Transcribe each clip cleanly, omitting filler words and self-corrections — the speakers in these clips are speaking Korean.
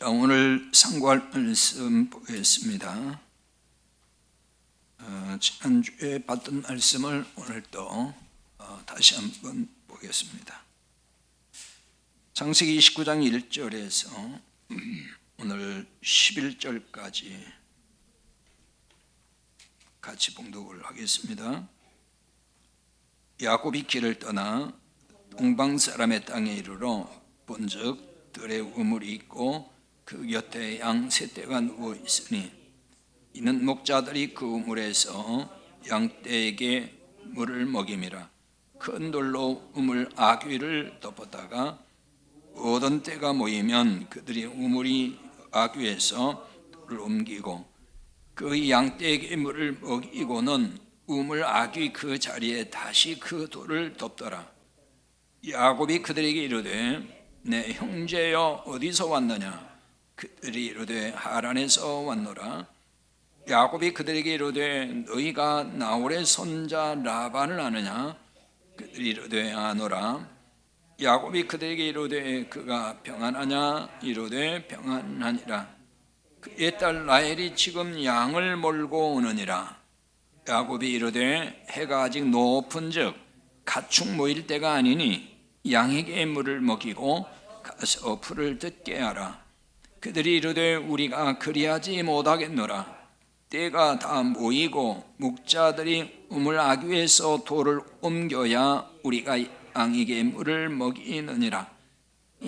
자, 오늘 상고할 말씀 보겠습니다. 지난주에 봤던 말씀을 오늘 또 다시 한번 보겠습니다. 창세기 29장 1절에서 오늘 11절까지 같이 봉독을 하겠습니다. 야곱이 길을 떠나 동방 사람의 땅에 이르러 본즉 들에 우물이 있고 그 곁에 양 세 떼가 누워 있으니 이는 목자들이 그 우물에서 양떼에게 물을 먹임이라. 큰 돌로 우물 아귀를 덮었다가 모든 떼가 모이면 그들이 우물이 아귀에서 돌을 옮기고 그 양떼에게 물을 먹이고는 우물 아귀 그 자리에 다시 그 돌을 덮더라. 야곱이 그들에게 이르되 내 형제여 어디서 왔느냐? 그들이 이르되 하란에서 왔노라. 야곱이 그들에게 이르되 너희가 나홀의 손자 라반을 아느냐? 그들이 이르되 아노라. 야곱이 그들에게 이르되 그가 평안하냐? 이르되 평안하니라. 그의 딸 라헬이 지금 양을 몰고 오느니라. 야곱이 이르되 해가 아직 높은즉 가축 모일 때가 아니니 양에게 물을 먹이고 가서 풀을 뜯게 하라. 그들이 이르되 우리가 그리하지 못하겠노라. 때가 다 모이고 목자들이 우물 아귀에서 돌을 옮겨야 우리가 양에게 물을 먹이느니라.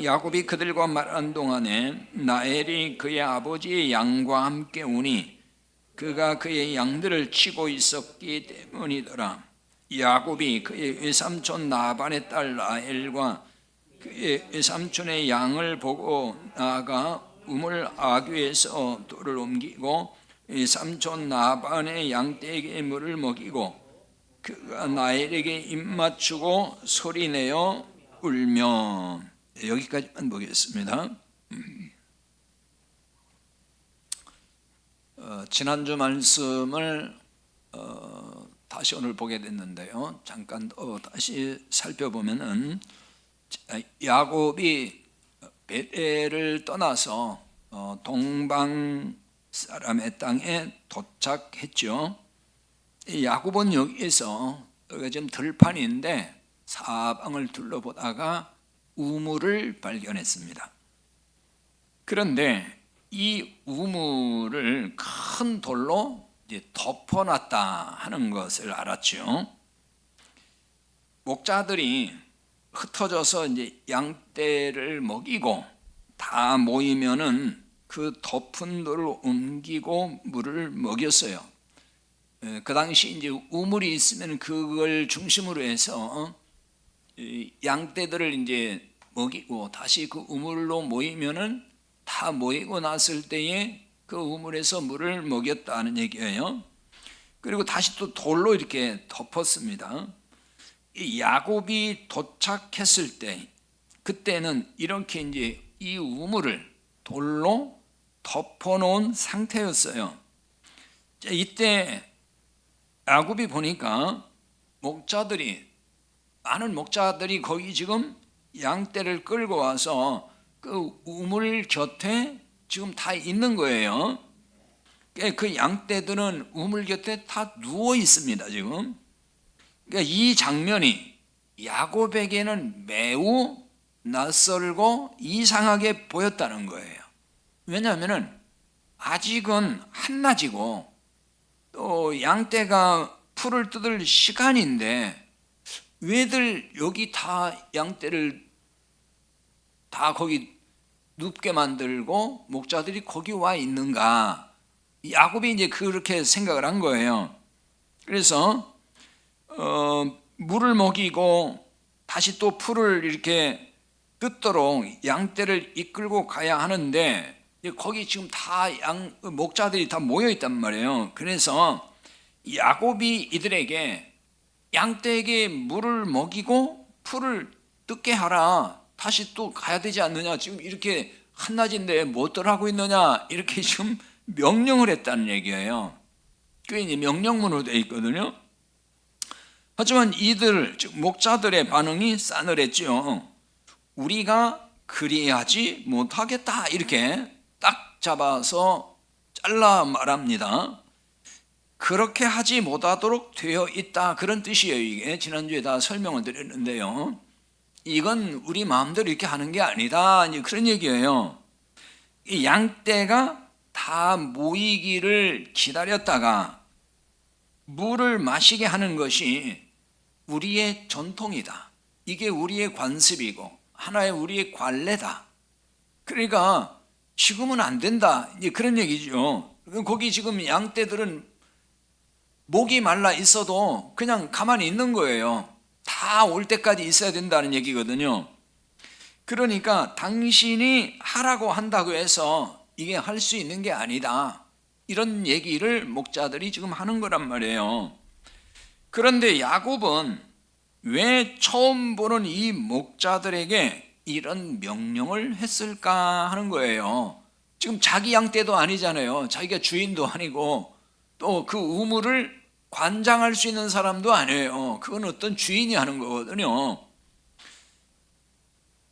야곱이 그들과 말한 동안에 라헬이 그의 아버지의 양과 함께 오니 그가 그의 양들을 치고 있었기 때문이더라. 야곱이 그의 외삼촌 라반의 딸 라헬과 그의 외삼촌의 양을 보고 나아가 우물 아귀에서 돌을 옮기고 외삼촌 라반의 양떼에게 물을 먹이고 그가 라헬에게 입맞추고 소리내어 울며. 여기까지만 보겠습니다. 지난주 말씀을 다시 오늘 보게 됐는데요. 잠깐 다시 살펴보면은 야곱이 베델을 떠나서 동방 사람의 땅에 도착했죠. 야곱은 여기에서 여기가 지금 들판인데 사방을 둘러보다가 우물을 발견했습니다. 그런데 이 우물을 큰 돌로 이제 덮어놨다 하는 것을 알았죠. 목자들이 흩어져서 이제 양떼를 먹이고 다 모이면은 그 덮은 돌을 옮기고 물을 먹였어요. 그 당시 이제 우물이 있으면 그걸 중심으로 해서 양떼들을 이제 먹이고 다시 그 우물로 모이면은 다 모이고 났을 때에 그 우물에서 물을 먹였다는 얘기예요. 그리고 다시 또 돌로 이렇게 덮었습니다. 이 야곱이 도착했을 때 그때는 이렇게 이제 이 우물을 돌로 덮어놓은 상태였어요. 자, 이때 야곱이 보니까 많은 목자들이 거기 지금 양떼를 끌고 와서 그 우물 곁에 지금 다 있는 거예요. 그 양떼들은 우물 곁에 다 누워 있습니다, 지금. 그러니까 이 장면이 야곱에게는 매우 낯설고 이상하게 보였다는 거예요. 왜냐하면 아직은 한낮이고 또 양떼가 풀을 뜯을 시간인데 왜들 여기 다 양떼를 다 거기 눕게 만들고 목자들이 거기 와 있는가? 야곱이 이제 그렇게 생각을 한 거예요. 그래서 물을 먹이고 다시 또 풀을 이렇게 뜯도록 양떼를 이끌고 가야 하는데 거기 지금 다 목자들이 다 모여 있단 말이에요. 그래서 야곱이 이들에게 양떼에게 물을 먹이고 풀을 뜯게 하라. 다시 또 가야 되지 않느냐? 지금 이렇게 한낮인데 뭐들 하고 있느냐? 이렇게 지금 명령을 했다는 얘기예요. 그게 이제 명령문으로 되어 있거든요. 하지만 이들, 즉 목자들의 반응이 싸늘했죠. 우리가 그리하지 못하겠다 이렇게 딱 잡아서 잘라 말합니다. 그렇게 하지 못하도록 되어 있다, 그런 뜻이에요. 이게 지난주에 다 설명을 드렸는데요, 이건 우리 마음대로 이렇게 하는 게 아니다, 이제 그런 얘기예요. 이 양떼가 다 모이기를 기다렸다가 물을 마시게 하는 것이 우리의 전통이다, 이게 우리의 관습이고 하나의 우리의 관례다, 그러니까 지금은 안 된다, 이제 그런 얘기죠. 거기 지금 양떼들은 목이 말라 있어도 그냥 가만히 있는 거예요. 다 올 때까지 있어야 된다는 얘기거든요. 그러니까 당신이 하라고 한다고 해서 이게 할 수 있는 게 아니다, 이런 얘기를 목자들이 지금 하는 거란 말이에요. 그런데 야곱은 왜 처음 보는 이 목자들에게 이런 명령을 했을까 하는 거예요. 지금 자기 양떼도 아니잖아요. 자기가 주인도 아니고 또 그 우물을 관장할 수 있는 사람도 아니에요. 그건 어떤 주인이 하는 거거든요.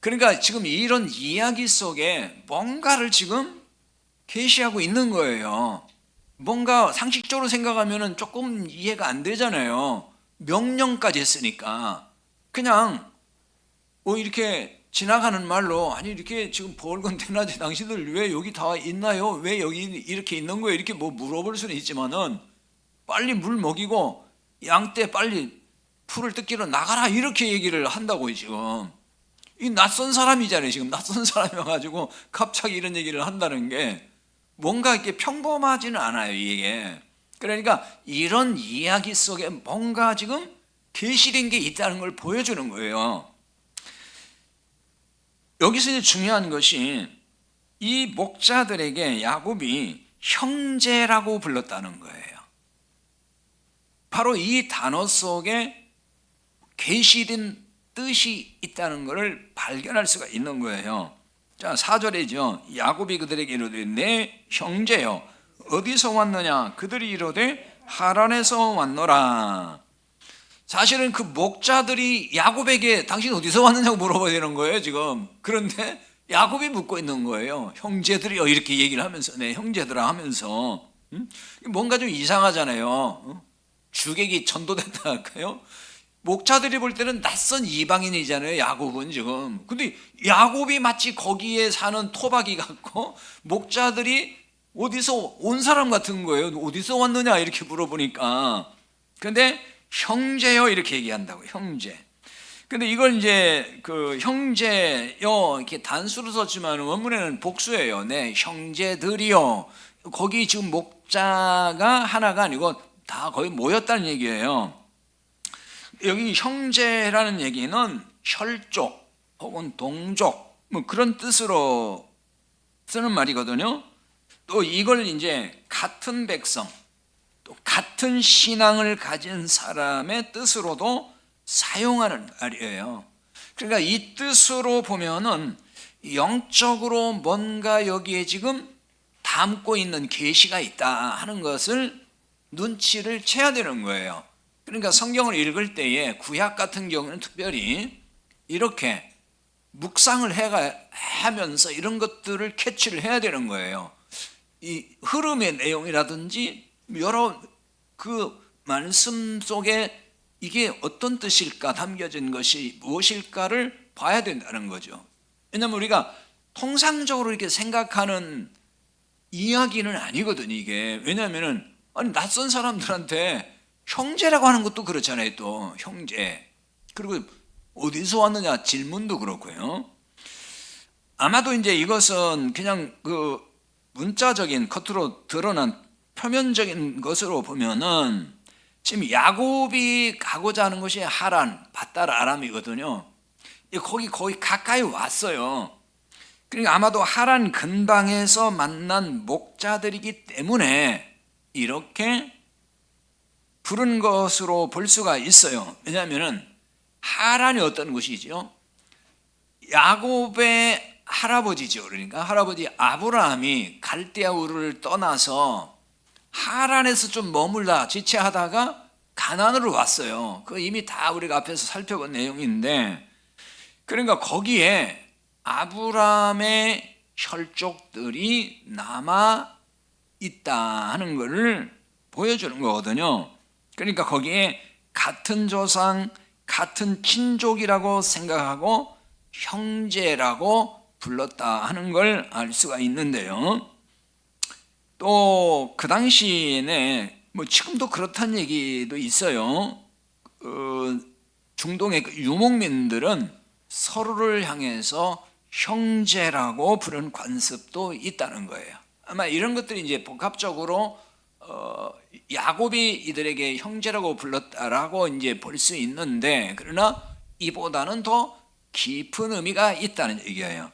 그러니까 지금 이런 이야기 속에 뭔가를 지금 계시하고 있는 거예요. 뭔가 상식적으로 생각하면 조금 이해가 안 되잖아요. 명령까지 했으니까 그냥 이렇게 지나가는 말로, 아니 이렇게 지금 벌건대낮에 당신들 왜 여기 다 있나요? 왜 여기 이렇게 있는 거예요? 이렇게 물어볼 수는 있지만은 빨리 물 먹이고 양떼 빨리 풀을 뜯기로 나가라, 이렇게 얘기를 한다고. 지금 이 낯선 사람이잖아요. 지금 낯선 사람이어가지고 갑자기 이런 얘기를 한다는 게 뭔가 이렇게 평범하지는 않아요, 이게. 그러니까 이런 이야기 속에 뭔가 지금 계시된 게 있다는 걸 보여주는 거예요. 여기서 이제 중요한 것이 이 목자들에게 야곱이 형제라고 불렀다는 거예요. 바로 이 단어 속에 계시된 뜻이 있다는 것을 발견할 수가 있는 거예요. 자, 4절이죠. 야곱이 그들에게 이르되 내 형제여 어디서 왔느냐? 그들이 이르되 하란에서 왔노라. 사실은 그 목자들이 야곱에게 당신 어디서 왔느냐고 물어봐야 되는 거예요, 지금. 그런데 야곱이 묻고 있는 거예요. 형제들이요, 이렇게 얘기를 하면서, 네, 형제들아 하면서. 뭔가 좀 이상하잖아요. 주객이 전도됐다 할까요? 목자들이 볼 때는 낯선 이방인이잖아요, 야곱은 지금. 근데 야곱이 마치 거기에 사는 토박이 같고 목자들이 어디서 온 사람 같은 거예요. 어디서 왔느냐 이렇게 물어보니까. 근데 형제요 이렇게 얘기한다고, 형제. 근데 이걸 이제 그 형제요 이렇게 단수로 썼지만 원문에는 복수예요. 네, 형제들이요. 거기 지금 목자가 하나가 아니고 다 거의 모였다는 얘기예요. 여기 형제라는 얘기는 혈족 혹은 동족 뭐 그런 뜻으로 쓰는 말이거든요. 또 이걸 이제 같은 백성, 또 같은 신앙을 가진 사람의 뜻으로도 사용하는 말이에요. 그러니까 이 뜻으로 보면은 영적으로 뭔가 여기에 지금 담고 있는 계시가 있다 하는 것을 눈치를 채야 되는 거예요. 그러니까 성경을 읽을 때에 구약 같은 경우는 특별히 이렇게 묵상을 하면서 이런 것들을 캐치를 해야 되는 거예요. 이 흐름의 내용이라든지 여러 그 말씀 속에 이게 어떤 뜻일까, 담겨진 것이 무엇일까를 봐야 된다는 거죠. 왜냐하면 우리가 통상적으로 이렇게 생각하는 이야기는 아니거든요, 이게. 왜냐하면 아니 낯선 사람들한테 형제라고 하는 것도 그렇잖아요. 또 형제, 그리고 어디서 왔느냐 질문도 그렇고요. 아마도 이제 이것은 그냥 그 문자적인 겉으로 드러난 표면적인 것으로 보면은 지금 야곱이 가고자 하는 것이 하란, 밧달 아람이거든요. 거기 가까이 왔어요. 그러니까 아마도 하란 근방에서 만난 목자들이기 때문에 이렇게 부른 것으로 볼 수가 있어요. 왜냐하면 하란이 어떤 곳이죠? 야곱의 할아버지죠. 그러니까 할아버지 아브라함이 갈대아 우르를 떠나서 하란에서 좀 머물다 지체하다가 가나안으로 왔어요. 그 이미 다 우리가 앞에서 살펴본 내용인데, 그러니까 거기에 아브라함의 혈족들이 남아 있다 하는 것을 보여주는 거거든요. 그러니까 거기에 같은 조상, 같은 친족이라고 생각하고 형제라고 불렀다 하는 걸 알 수가 있는데요. 또 그 당시에는 지금도 그렇다는 얘기도 있어요. 중동의 유목민들은 서로를 향해서 형제라고 부르는 관습도 있다는 거예요. 아마 이런 것들이 이제 복합적으로 야곱이 이들에게 형제라고 불렀다라고 이제 볼 수 있는데, 그러나 이보다는 더 깊은 의미가 있다는 얘기예요.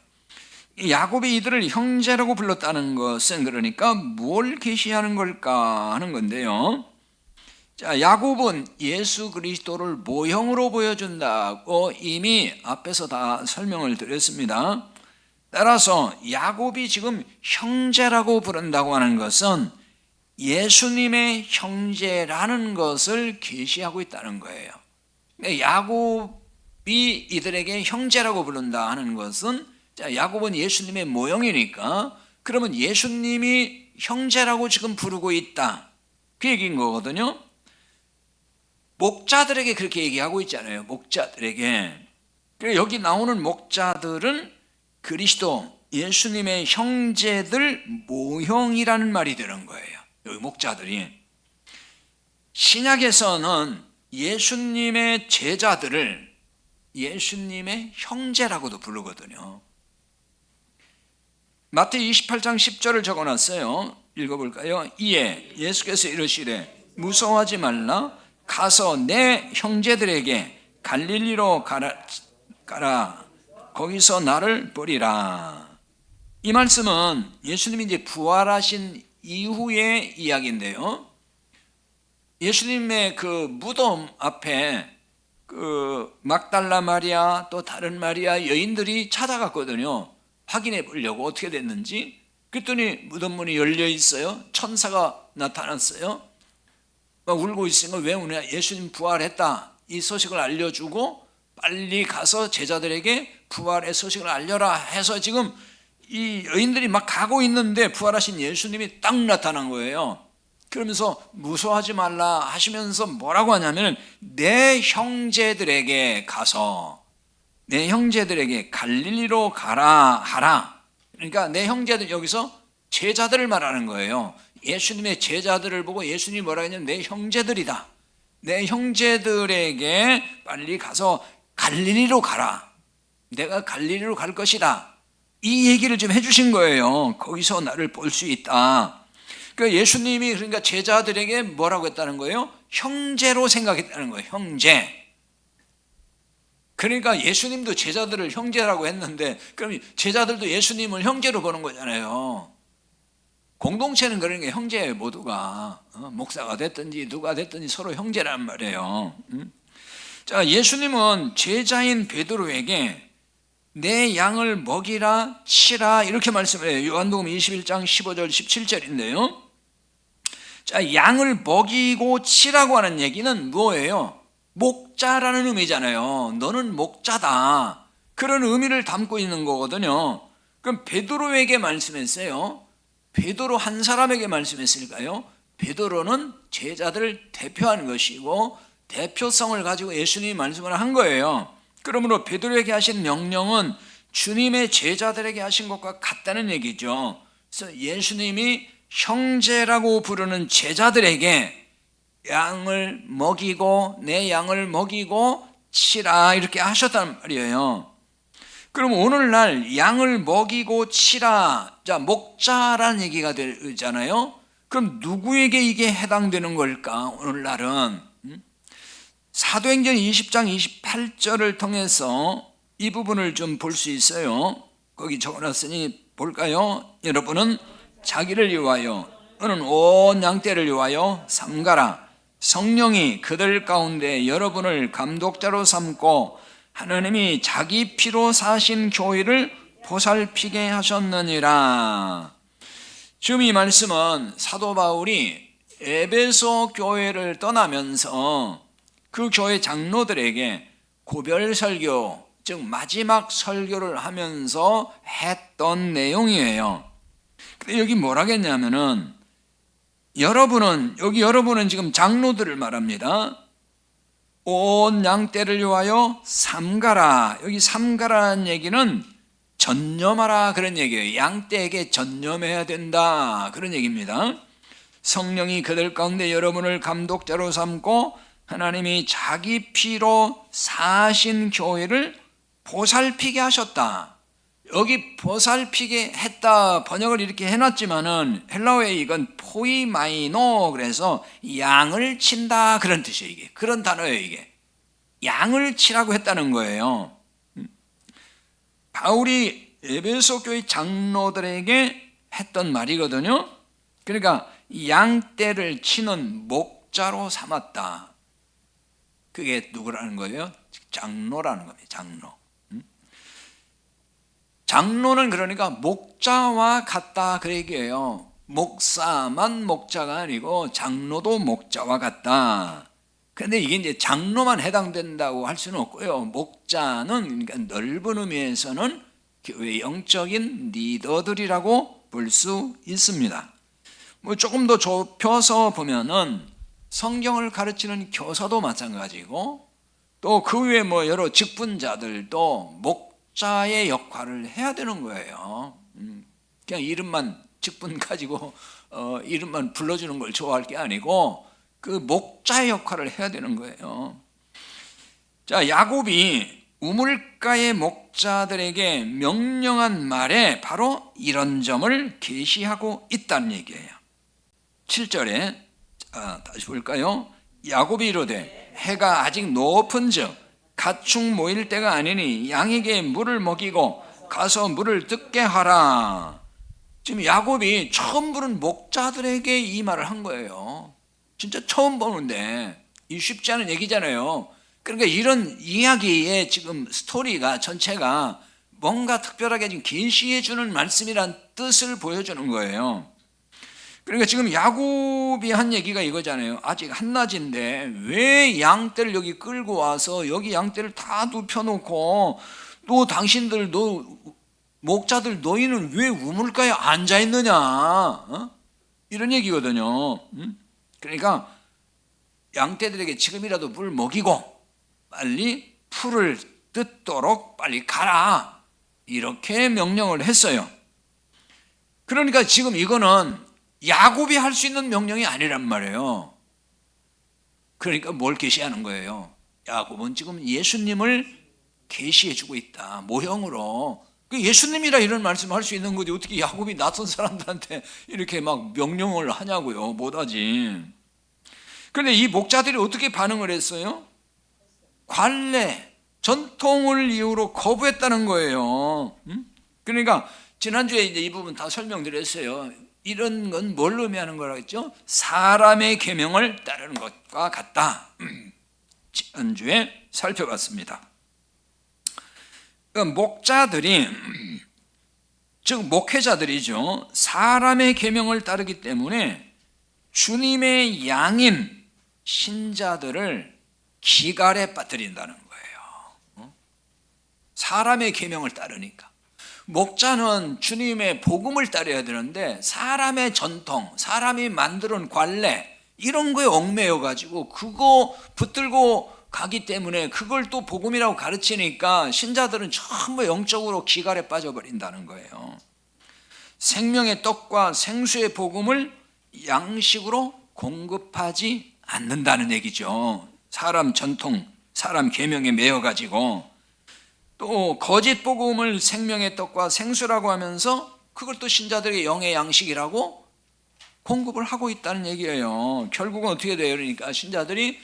야곱이 이들을 형제라고 불렀다는 것은 그러니까 뭘 계시하는 걸까 하는 건데요. 자, 야곱은 예수 그리스도를 모형으로 보여준다고 이미 앞에서 다 설명을 드렸습니다. 따라서 야곱이 지금 형제라고 부른다고 하는 것은 예수님의 형제라는 것을 계시하고 있다는 거예요. 야곱이 이들에게 형제라고 부른다 하는 것은, 자, 야곱은 예수님의 모형이니까 그러면 예수님이 형제라고 지금 부르고 있다, 그 얘기인 거거든요. 목자들에게 그렇게 얘기하고 있잖아요. 목자들에게. 여기 나오는 목자들은 그리스도 예수님의 형제들 모형이라는 말이 되는 거예요. 여기 목자들이. 신약에서는 예수님의 제자들을 예수님의 형제라고도 부르거든요. 마태복음 28장 10절을 적어놨어요. 읽어볼까요? 이에 예수께서 이르시되 무서워하지 말라, 가서 내 형제들에게 갈릴리로 가라. 거기서 나를 보리라. 이 말씀은 예수님이 이제 부활하신 이후의 이야기인데요. 예수님의 그 무덤 앞에 그 막달라 마리아 또 다른 마리아 여인들이 찾아갔거든요. 확인해 보려고 어떻게 됐는지. 그랬더니 무덤 문이 열려 있어요. 천사가 나타났어요. 막 울고 있으니까 왜 우냐, 예수님 부활했다 이 소식을 알려주고 빨리 가서 제자들에게 부활의 소식을 알려라 해서 지금 이 여인들이 막 가고 있는데 부활하신 예수님이 딱 나타난 거예요. 그러면서 무서워하지 말라 하시면서 뭐라고 하냐면 내 형제들에게 가서, 내 형제들에게 갈릴리로 가라 하라. 그러니까 내 형제들, 여기서 제자들을 말하는 거예요. 예수님의 제자들을 보고 예수님이 뭐라 했냐면 내 형제들이다. 내 형제들에게 빨리 가서 갈릴리로 가라. 내가 갈릴리로 갈 것이다. 이 얘기를 좀 해주신 거예요. 거기서 나를 볼 수 있다. 그러니까 예수님이 그러니까 제자들에게 뭐라고 했다는 거예요? 형제로 생각했다는 거예요. 형제. 그러니까 예수님도 제자들을 형제라고 했는데 그럼 제자들도 예수님을 형제로 보는 거잖아요. 공동체는 그런 게 형제예요. 모두가 목사가 됐든지 누가 됐든지 서로 형제란 말이에요. 자, 예수님은 제자인 베드로에게 내 양을 먹이라 치라 이렇게 말씀을 해요. 요한복음 21장 15절 17절인데요. 자, 양을 먹이고 치라고 하는 얘기는 뭐예요? 목자라는 의미잖아요. 너는 목자다. 그런 의미를 담고 있는 거거든요. 그럼 베드로에게 말씀했어요. 베드로 한 사람에게 말씀했을까요? 베드로는 제자들을 대표하는 것이고 대표성을 가지고 예수님이 말씀을 한 거예요. 그러므로 베드로에게 하신 명령은 주님의 제자들에게 하신 것과 같다는 얘기죠. 그래서 예수님이 형제라고 부르는 제자들에게 양을 먹이고 내 양을 먹이고 치라 이렇게 하셨단 말이에요. 그럼 오늘날 양을 먹이고 치라, 자, 목자라는 얘기가 되잖아요. 그럼 누구에게 이게 해당되는 걸까? 오늘날은 사도행전 20장 28절을 통해서 이 부분을 좀 볼 수 있어요. 거기 적어놨으니 볼까요? 여러분은 자기를 위하여 너는 온 양떼를 위하여 삼가라. 성령이 그들 가운데 여러분을 감독자로 삼고 하나님이 자기 피로 사신 교회를 보살피게 하셨느니라. 지금 이 말씀은 사도 바울이 에베소 교회를 떠나면서 그 교회 장로들에게 고별 설교, 즉 마지막 설교를 하면서 했던 내용이에요. 근데 여기 뭐라겠냐면은 여러분은 지금 장로들을 말합니다. 온 양떼를 위하여 삼가라. 여기 삼가라는 얘기는 전념하라 그런 얘기예요. 양떼에게 전념해야 된다 그런 얘기입니다. 성령이 그들 가운데 여러분을 감독자로 삼고 하나님이 자기 피로 사신 교회를 보살피게 하셨다. 여기 보살피게 했다 번역을 이렇게 해놨지만은 헬라어에 이건 포이마이노, 그래서 양을 친다 그런 뜻이에요. 이게 그런 단어예요. 이게 양을 치라고 했다는 거예요. 바울이 에베소 교회 장로들에게 했던 말이거든요. 그러니까 양떼를 치는 목자로 삼았다. 그게 누구라는 거예요? 장로라는 겁니다. 장로. 장로는 그러니까 목자와 같다 그 얘기예요. 목사만 목자가 아니고 장로도 목자와 같다. 그런데 이게 이제 장로만 해당된다고 할 수는 없고요. 목자는 그러니까 넓은 의미에서는 교회 영적인 리더들이라고 볼 수 있습니다. 뭐 조금 더 좁혀서 보면은 성경을 가르치는 교사도 마찬가지고 또 그 외에 뭐 여러 직분자들도 목자의 역할을 해야 되는 거예요. 그냥 이름만 직분 가지고 이름만 불러주는 걸 좋아할 게 아니고 그 목자의 역할을 해야 되는 거예요. 자, 야곱이 우물가의 목자들에게 명령한 말에 바로 이런 점을 계시하고 있다는 얘기예요. 7절에 다시 볼까요? 야곱이 이르되 해가 아직 높은즉 가축 모일 때가 아니니 양에게 물을 먹이고 가서 물을 뜯게 하라. 지금 야곱이 처음 부른 목자들에게 이 말을 한 거예요. 진짜 처음 보는데 이 쉽지 않은 얘기잖아요. 그러니까 이런 이야기의 지금 스토리가 전체가 뭔가 특별하게 지금 계시해 주는 말씀이란 뜻을 보여주는 거예요. 그러니까 지금 야곱이 한 얘기가 이거잖아요. 아직 한낮인데 왜 양떼를 여기 끌고 와서 여기 양떼를 다 눕혀놓고 또 당신들 목자들 너희는 왜 우물가에 앉아있느냐, 이런 얘기거든요. 그러니까 양떼들에게 지금이라도 물 먹이고 빨리 풀을 뜯도록 빨리 가라, 이렇게 명령을 했어요. 그러니까 지금 이거는 야곱이 할 수 있는 명령이 아니란 말이에요. 그러니까 뭘 계시하는 거예요? 야곱은 지금 예수님을 계시해 주고 있다, 모형으로. 예수님이라 이런 말씀을 할 수 있는 거지 어떻게 야곱이 낯선 사람들한테 이렇게 막 명령을 하냐고요. 못하지. 그런데 이 목자들이 어떻게 반응을 했어요? 관례, 전통을 이유로 거부했다는 거예요. 그러니까 지난주에 이제 이 부분 다 설명드렸어요. 이런 건 뭘 의미하는 거라고 했죠? 사람의 계명을 따르는 것과 같다. 지난주에 살펴봤습니다. 목자들이, 즉 목회자들이죠, 사람의 계명을 따르기 때문에 주님의 양인 신자들을 기갈에 빠뜨린다는 거예요. 사람의 계명을 따르니까. 목자는 주님의 복음을 따라야 되는데 사람의 전통, 사람이 만드는 관례 이런 거에 얽매여 가지고 그거 붙들고 가기 때문에 그걸 또 복음이라고 가르치니까 신자들은 전부 영적으로 기갈에 빠져버린다는 거예요. 생명의 떡과 생수의 복음을 양식으로 공급하지 않는다는 얘기죠. 사람 전통, 사람 계명에 매여 가지고 또 거짓 복음을 생명의 떡과 생수라고 하면서 그걸 또 신자들에게 영의 양식이라고 공급을 하고 있다는 얘기예요. 결국은 어떻게 돼요? 그러니까 신자들이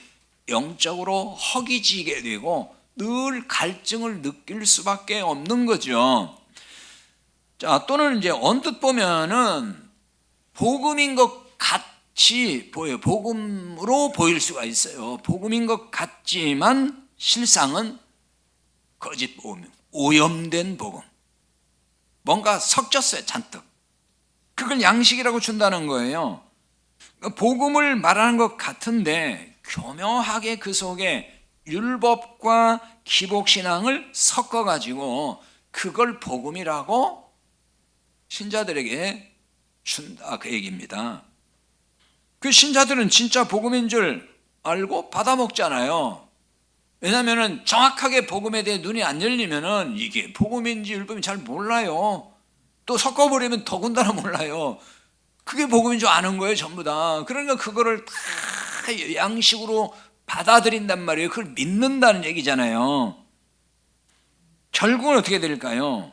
영적으로 허기지게 되고 늘 갈증을 느낄 수밖에 없는 거죠. 자, 또는 이제 언뜻 보면은 복음인 것 같이 보여요. 복음으로 보일 수가 있어요. 복음인 것 같지만 실상은 거짓 복음, 오염된 복음, 뭔가 섞였어요. 잔뜩. 그걸 양식이라고 준다는 거예요. 복음을 말하는 것 같은데 교묘하게 그 속에 율법과 기복신앙을 섞어가지고 그걸 복음이라고 신자들에게 준다, 그 얘기입니다. 그 신자들은 진짜 복음인 줄 알고 받아먹잖아요. 왜냐하면 정확하게 복음에 대해 눈이 안 열리면은 이게 복음인지 율법인지 잘 몰라요. 또 섞어버리면 더군다나 몰라요. 그게 복음인 줄 아는 거예요, 전부 다. 그러니까 그거를 다 양식으로 받아들인단 말이에요. 그걸 믿는다는 얘기잖아요. 결국은 어떻게 될까요?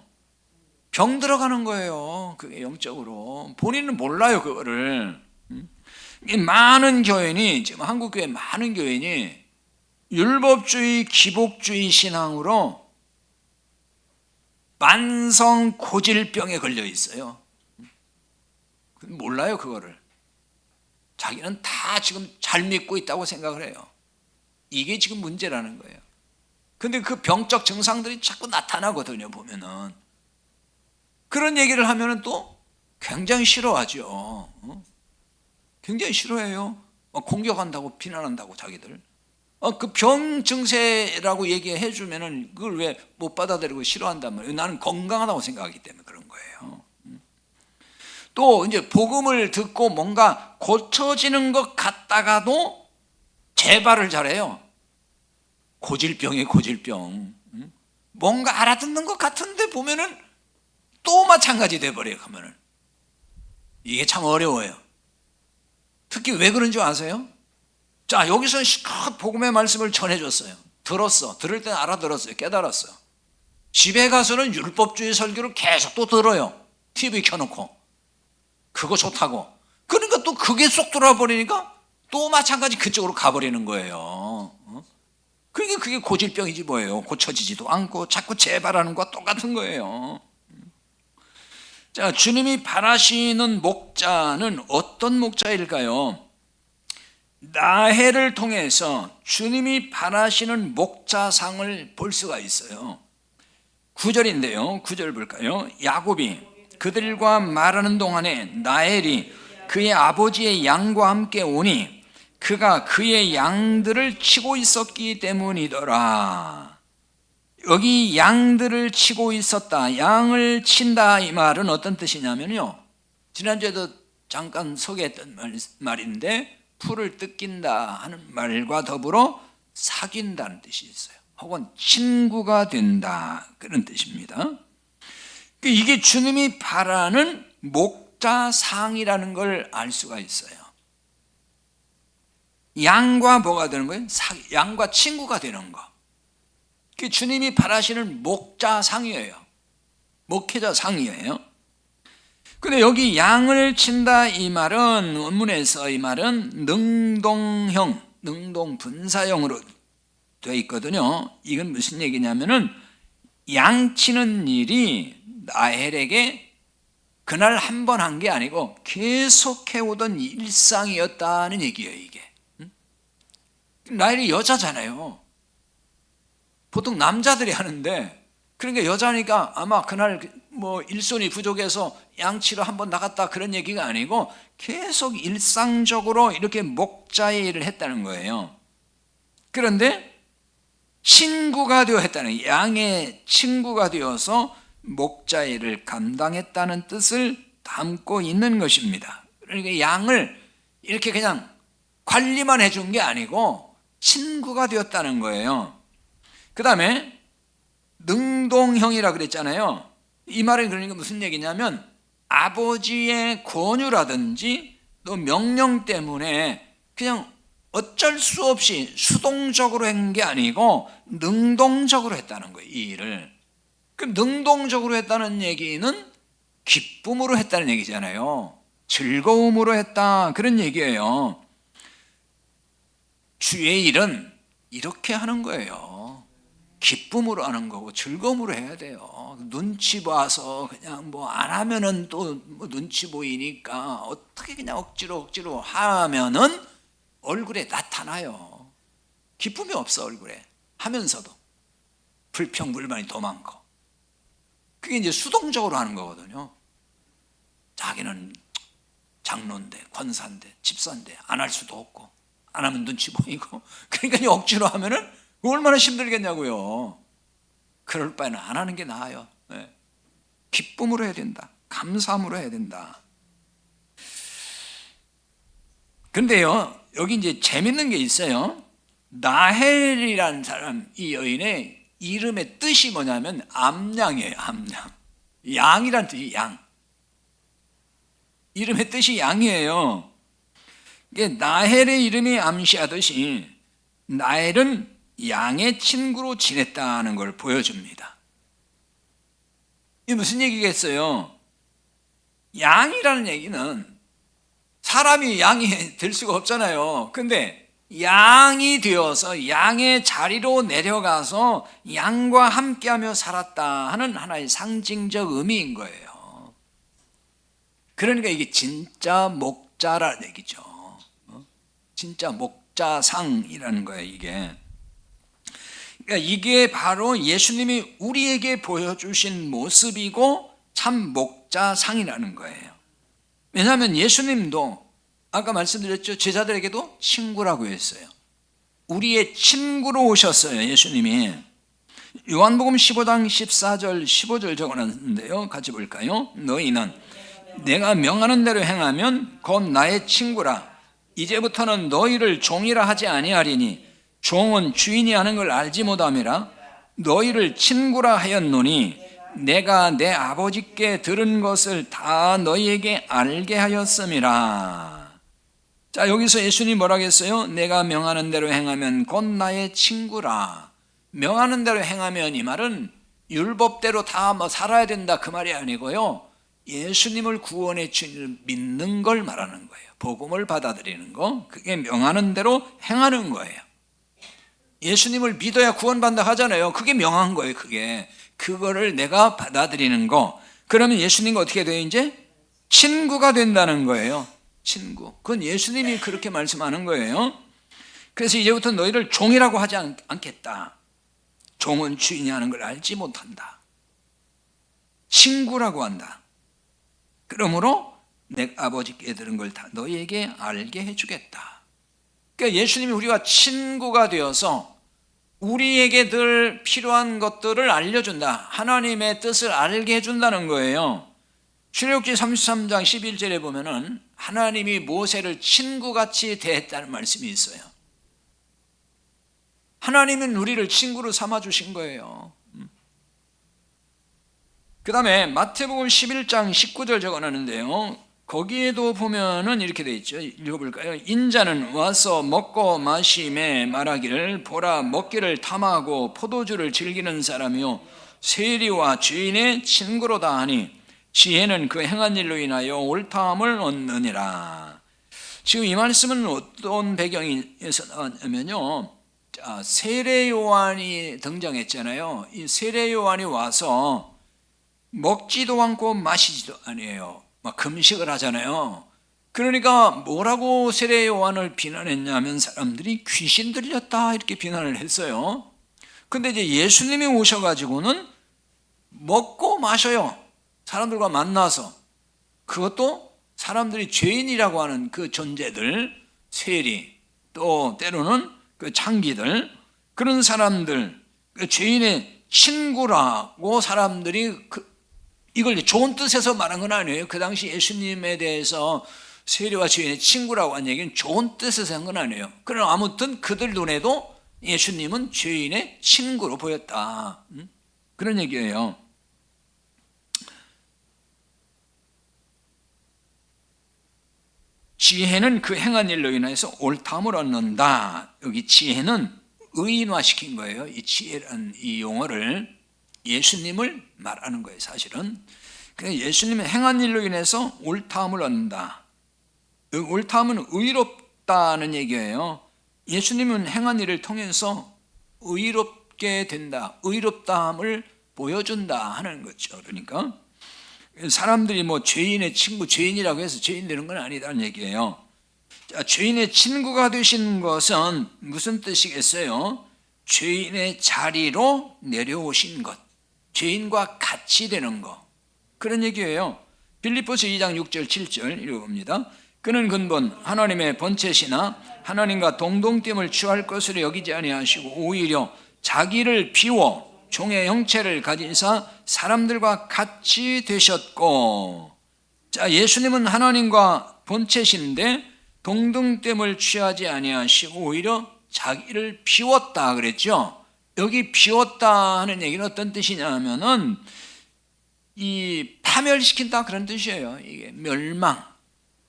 병 들어가는 거예요. 그게 영적으로. 본인은 몰라요, 그거를. 많은 교인이, 지금 한국교회 많은 교인이 율법주의, 기복주의 신앙으로 만성 고질병에 걸려 있어요. 몰라요, 그거를. 자기는 다 지금 잘 믿고 있다고 생각을 해요. 이게 지금 문제라는 거예요. 근데 그 병적 증상들이 자꾸 나타나거든요, 보면은. 그런 얘기를 하면은 또 굉장히 싫어하죠. 굉장히 싫어해요. 공격한다고, 비난한다고, 자기들. 그 병 증세라고 얘기해 주면은 그걸 왜 못 받아들이고 싫어한단 말이에요. 나는 건강하다고 생각하기 때문에 그런 거예요. 또 이제 복음을 듣고 뭔가 고쳐지는 것 같다가도 재발을 잘해요. 고질병이에요, 고질병. 뭔가 알아듣는 것 같은데 보면은 또 마찬가지 돼버려요, 그러면은. 이게 참 어려워요. 특히 왜 그런 줄 아세요? 자, 여기서 실컷 복음의 말씀을 전해줬어요. 들었어. 들을 땐 알아들었어요. 깨달았어요. 집에 가서는 율법주의 설교를 계속 또 들어요. TV 켜놓고. 그거 좋다고. 그러니까 또 그게 쏙 들어버리니까 또 마찬가지 그쪽으로 가버리는 거예요. 그러니까 그게 고질병이지 뭐예요. 고쳐지지도 않고 자꾸 재발하는 것과 똑같은 거예요. 자, 주님이 바라시는 목자는 어떤 목자일까요? 나해를 통해서 주님이 바라시는 목자상을 볼 수가 있어요. 9절인데요. 9절 볼까요? 야곱이 그들과 말하는 동안에 나헬이 그의 아버지의 양과 함께 오니 그가 그의 양들을 치고 있었기 때문이더라. 여기 양들을 치고 있었다, 양을 친다, 이 말은 어떤 뜻이냐면요, 지난주에도 잠깐 소개했던 말인데 풀을 뜯긴다 하는 말과 더불어 사귄다는 뜻이 있어요. 혹은 친구가 된다, 그런 뜻입니다. 이게 주님이 바라는 목자상이라는 걸 알 수가 있어요. 양과 뭐가 되는 거예요? 양과 친구가 되는 거. 그게 주님이 바라시는 목자상이에요. 목회자상이에요. 근데 여기 양을 친다, 이 말은 원문에서 이 말은 능동형, 능동분사형으로 되어 있거든요. 이건 무슨 얘기냐면은 양 치는 일이 나헬에게 그날 한 번 한 게 아니고 계속 해오던 일상이었다는 얘기예요, 이게. 나헬이 여자잖아요. 보통 남자들이 하는데, 그러니까 여자니까 아마 그날 뭐 일손이 부족해서 양치러 한번 나갔다 그런 얘기가 아니고 계속 일상적으로 이렇게 목자의 일을 했다는 거예요. 그런데 친구가 되어 했다는, 양의 친구가 되어서 목자의 일을 감당했다는 뜻을 담고 있는 것입니다. 그러니까 양을 이렇게 그냥 관리만 해준 게 아니고 친구가 되었다는 거예요. 그 다음에 능동형이라 그랬잖아요. 이 말은 그러니까 무슨 얘기냐면 아버지의 권유라든지 또 명령 때문에 그냥 어쩔 수 없이 수동적으로 한 게 아니고 능동적으로 했다는 거예요, 이 일을. 그 능동적으로 했다는 얘기는 기쁨으로 했다는 얘기잖아요. 즐거움으로 했다, 그런 얘기예요. 주의 일은 이렇게 하는 거예요. 기쁨으로 하는 거고 즐거움으로 해야 돼요. 눈치 봐서 그냥 뭐 안 하면은 또 뭐 눈치 보이니까 어떻게 그냥 억지로 하면은 얼굴에 나타나요. 기쁨이 없어, 얼굴에. 하면서도 불평불만이 더 많고. 그게 이제 수동적으로 하는 거거든요. 자기는 장로인데, 권사인데, 집사인데 안 할 수도 없고 안 하면 눈치 보이고. 그러니까 억지로 하면은 얼마나 힘들겠냐고요. 그럴 바에는 안 하는 게 나아요. 네. 기쁨으로 해야 된다. 감사함으로 해야 된다. 그런데요, 여기 이제 재밌는 게 있어요. 나헬이라는 사람, 이 여인의 이름의 뜻이 뭐냐면 암양이에요. 암양. 양이란 뜻이 양. 이름의 뜻이 양이에요. 나헬의 이름이 암시하듯이 나헬은 양의 친구로 지냈다는 걸 보여줍니다. 이게 무슨 얘기겠어요? 양이라는 얘기는 사람이 양이 될 수가 없잖아요. 근데 양이 되어서 양의 자리로 내려가서 양과 함께하며 살았다 하는 하나의 상징적 의미인 거예요. 그러니까 이게 진짜 목자라는 얘기죠. 진짜 목자상이라는 거예요, 이게. 그러니까 이게 바로 예수님이 우리에게 보여주신 모습이고 참 목자상이라는 거예요. 왜냐하면 예수님도 아까 말씀드렸죠. 제자들에게도 친구라고 했어요. 우리의 친구로 오셨어요, 예수님이. 요한복음 15장 14절 15절 적어놨는데요. 같이 볼까요? 너희는 내가 명하는 대로 행하면 곧 나의 친구라. 이제부터는 너희를 종이라 하지 아니하리니 종은 주인이 하는 걸 알지 못함이라. 너희를 친구라 하였노니 내가 내 아버지께 들은 것을 다 너희에게 알게 하였음이라. 자, 여기서 예수님이 뭐라고 했어요? 내가 명하는 대로 행하면 곧 나의 친구라. 명하는 대로 행하면 이 말은 율법대로 다 살아야 된다 그 말이 아니고요. 예수님을 구원의 주님을 믿는 걸 말하는 거예요. 복음을 받아들이는 거, 그게 명하는 대로 행하는 거예요. 예수님을 믿어야 구원받는다 하잖아요. 그게 명한 거예요. 그거를 내가 받아들이는 거. 그러면 예수님과 어떻게 돼요? 이제 친구가 된다는 거예요. 친구. 그건 예수님이 그렇게 말씀하는 거예요. 그래서 이제부터 너희를 종이라고 하지 않겠다. 종은 주인이 하는 걸 알지 못한다. 친구라고 한다. 그러므로 내 아버지께 들은 걸 다 너희에게 알게 해주겠다. 그러니까 예수님이 우리와 친구가 되어서 우리에게 늘 필요한 것들을 알려준다. 하나님의 뜻을 알게 해준다는 거예요. 출애굽기 33장 11절에 보면은 하나님이 모세를 친구같이 대했다는 말씀이 있어요. 하나님은 우리를 친구로 삼아주신 거예요. 그 다음에 마태복음 11장 19절 적어놨는데요. 거기에도 보면은 이렇게 돼 있죠. 읽어볼까요? 인자는 와서 먹고 마시매 말하기를 보라 먹기를 탐하고 포도주를 즐기는 사람이요 세리와 죄인의 친구로다 하니 지혜는 그 행한 일로 인하여 옳다함을 얻느니라. 지금 이 말씀은 어떤 배경에서 나왔냐면요. 세례 요한이 등장했잖아요. 이 세례 요한이 와서 먹지도 않고 마시지도 아니에요. 막 금식을 하잖아요. 그러니까 뭐라고 세례 요한을 비난했냐면 사람들이 귀신 들렸다 이렇게 비난을 했어요. 근데 이제 예수님이 오셔가지고는 먹고 마셔요. 사람들과 만나서. 그것도 사람들이 죄인이라고 하는 그 존재들, 세리, 또 때로는 그 창기들, 그런 사람들, 그 죄인의 친구라고 사람들이 이걸 좋은 뜻에서 말한 건 아니에요. 그 당시 예수님에 대해서 세리와 죄인의 친구라고 한 얘기는 좋은 뜻에서 한 건 아니에요. 그러나 아무튼 그들 눈에도 예수님은 죄인의 친구로 보였다. 그런 얘기예요. 지혜는 그 행한 일로 인해서 옳다함을 얻는다. 여기 지혜는 의인화시킨 거예요. 이 지혜라는 이 용어를 예수님을 말하는 거예요. 사실은 예수님의 행한 일로 인해서 옳다함을 얻는다. 옳다함은 의롭다는 얘기예요. 예수님은 행한 일을 통해서 의롭게 된다. 의롭다함을 보여준다 하는 거죠. 그러니까 사람들이 뭐 죄인의 친구, 죄인이라고 해서 죄인 되는 건 아니다는 얘기예요. 자, 죄인의 친구가 되신 것은 무슨 뜻이겠어요? 죄인의 자리로 내려오신 것, 죄인과 같이 되는 것, 그런 얘기예요. 빌립보서 2장 6절 7절 읽어봅니다. 그는 근본 하나님의 본체시나 하나님과 동등됨을 취할 것으로 여기지 아니하시고 오히려 자기를 비워 종의 형체를 가지사 사람들과 같이 되셨고. 자, 예수님은 하나님과 본체신데 동등됨을 취하지 아니하시고 오히려 자기를 비웠다 그랬죠. 여기 비웠다 하는 얘기는 어떤 뜻이냐 하면은 이 파멸시킨다 그런 뜻이에요. 이게 멸망.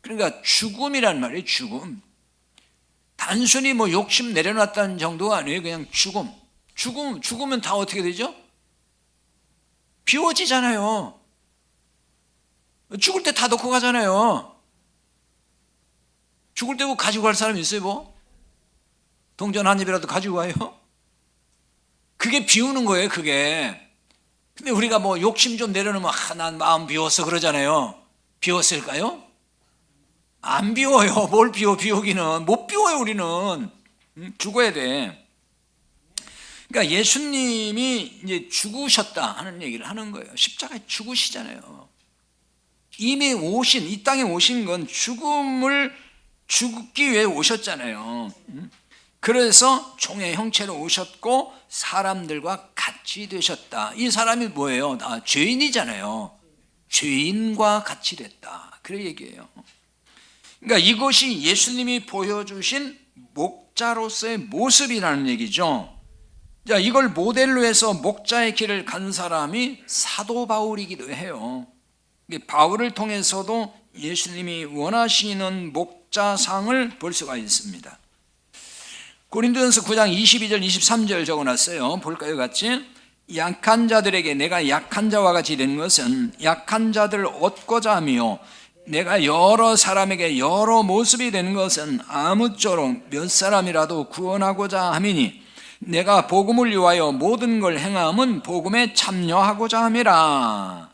그러니까 죽음이란 말이에요. 죽음. 단순히 뭐 욕심 내려놨다는 정도가 아니에요. 그냥 죽음. 죽으면 다 어떻게 되죠? 비워지잖아요. 죽을 때 다 놓고 가잖아요. 죽을 때 뭐 가지고 갈 사람이 있어요? 뭐 동전 한 입이라도 가지고 와요? 그게 비우는 거예요. 그게. 근데 우리가 뭐 욕심 좀 내려놓으면 난 마음 비웠어 그러잖아요. 비웠을까요? 안 비워요. 뭘 비우기는. 못 비워요. 우리는. 죽어야 돼. 그러니까 예수님이 이제 죽으셨다 하는 얘기를 하는 거예요. 십자가에 죽으시잖아요. 이미 이 땅에 오신 건 죽기 위해 오셨잖아요. 그래서 종의 형체로 오셨고 사람들과 같이 되셨다. 이 사람이 뭐예요? 죄인이잖아요. 죄인과 같이 됐다. 그런 얘기예요. 그러니까 이것이 예수님이 보여주신 목자로서의 모습이라는 얘기죠. 자, 이걸 모델로 해서 목자의 길을 간 사람이 사도 바울이기도 해요. 바울을 통해서도 예수님이 원하시는 목자상을 볼 수가 있습니다. 고린도전서 9장 22절 23절 적어놨어요. 볼까요 같이? 약한 자들에게 내가 약한 자와 같이 된 것은 약한 자들을 얻고자 하며 내가 여러 사람에게 여러 모습이 된 것은 아무쪼록 몇 사람이라도 구원하고자 함이니 내가 복음을 위하여 모든 걸 행함은 복음에 참여하고자 함이라.